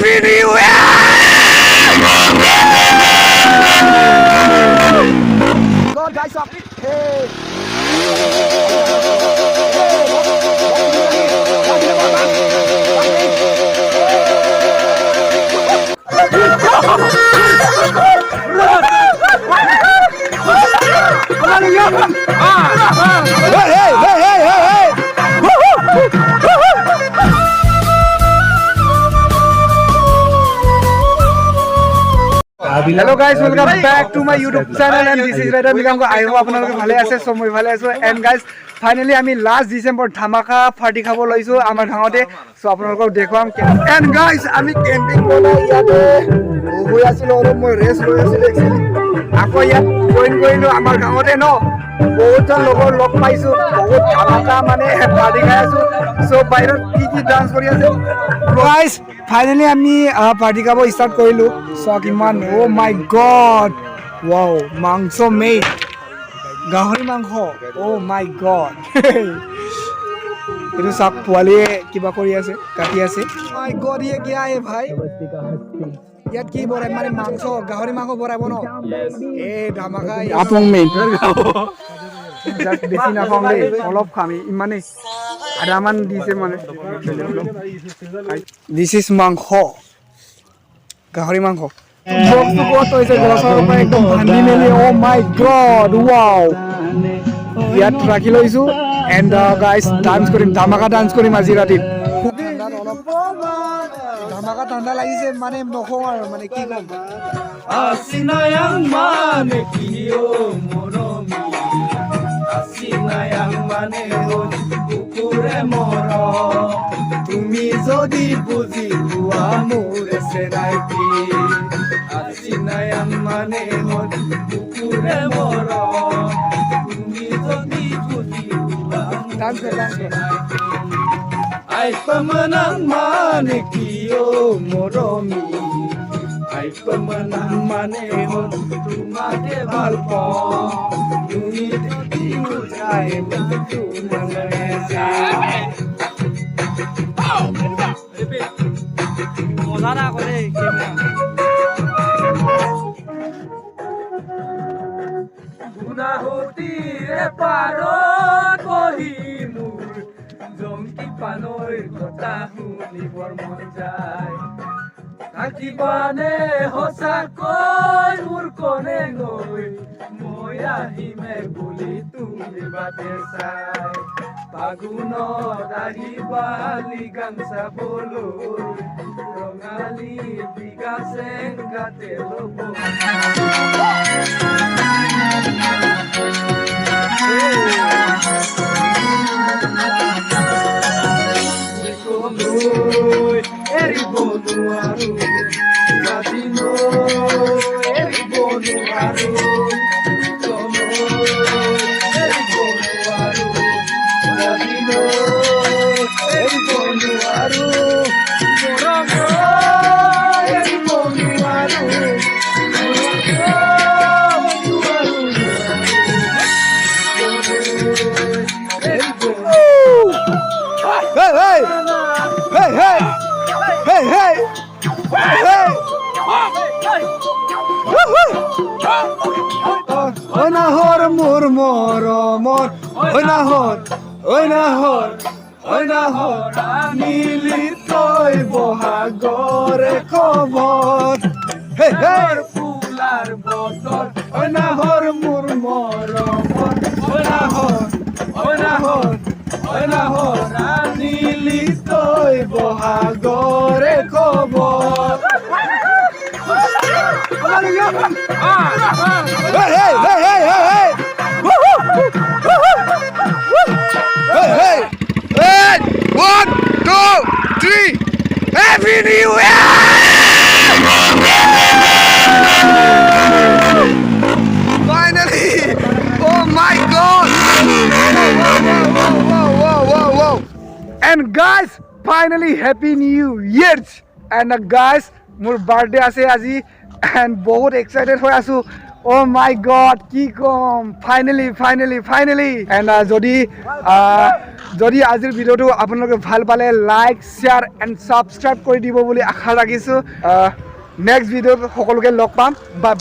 Happy New Year! God, guys, up. Hey. Hello guys, welcome back to my YouTube channel and this is Radha Mikam. I hope আপোনালোকে ভালে আছে so মই ভালে আছো and guys finally আমি last December ধামাকা party খাব লৈছো আমাৰ গাঁৱতে so আপোনালোকক দেখুৱাম and guys আমি কেম্পিং বনাই ইয়াতে হৈ আছিল আৰু মই ৰেষ্ট লৈ আছিল actually আকৌ ইয়াত জয়েন কৰিলো আমাৰ গাঁৱতে ন বহুত লগৰ লগ পাইছো বহুত ধামাকা মানে পাৰ্টি খাই আছো so বাহিৰত কি ডান্স কৰি আছে guys finally আমি পাৰ্টি খাব ষ্টাৰ্ট কৰিলো so কিমান oh my god wow মাংস মেড গাহৰি মাংস oh my god এইটো সব পোৱালিয়ে কিবা কৰি আছে কাটি আছে my god ये क्या है भाई ইয়াত কি বনাই মানে মাংস গাহৰি মাংস বনাব ন এ ধামাকা আপং মেড জাস্ট বেছি নাখাওঁ দেই অলপ খামি ইমানেই আধামান দিছে মানে দিস ইজ মাংস গাহৰি মাংস বক্সটো ক'ত হৈছে গছৰ পৰা একদম ভাঙি মেলি অ মাই গড ৱাও ইয়াত ৰাখি লৈছো এণ্ড গাইজ ডান্স কৰিম ধামাকা ডান্স কৰিম আজি ৰাতি ধামাকা ঠাণ্ডা লাগিছে মানে নকওঁ আৰু মানে কি ক'ম Asinayang mane kiyo moromi Asinayang mane hon kukure moro Tumi jodi buji bua mure senaiki Asinayang mane hon kukure moro Tumi jodi buji bua mure senaiki Ay pemenang mane kiyo moromi Ay pemenang manehon tumake balpo Nuni tinggal jai bentu Malaysia Mozara ko deh Guna hoti parot kohimur Jongki panoi kota huni bormonjai Akibane hosakoi murkone ngoi Moya hime buli tumi batesai Paguno dahi bali gangsa bolu Rongali bigaseng gate lobo Eri bonu aru Latino Eri bonu aru Tono Eri bonu aru Latino Eri bonu aru Morongo Eri bonu aru hey hey hey hey hey hey hey Oina hor mor mor mor Oina hor Militoy bohagore kobor hey hey Pular botol Oina hor mur mor mor Oina hor Militoy bohagore kobor hey hey hey hey hey hey hey hey hey 1 2 3 Happy New Year finally oh my god whoa and guys finally Happy New Year and guys মোৰ birthday আছে আজি and বহুত excited হৈ আছো Oh my God, কি কম finally and যদি আজিৰ ভিডিঅ'টো আপোনালোকে ভাল পালে লাইক শ্বেয়াৰ এণ্ড ছাবস্ক্ৰাইব কৰি দিব বুলি আশা ৰাখিছোঁ নেক্সট ভিডিঅ'ত সকলোকে লগ পাম বাই বাই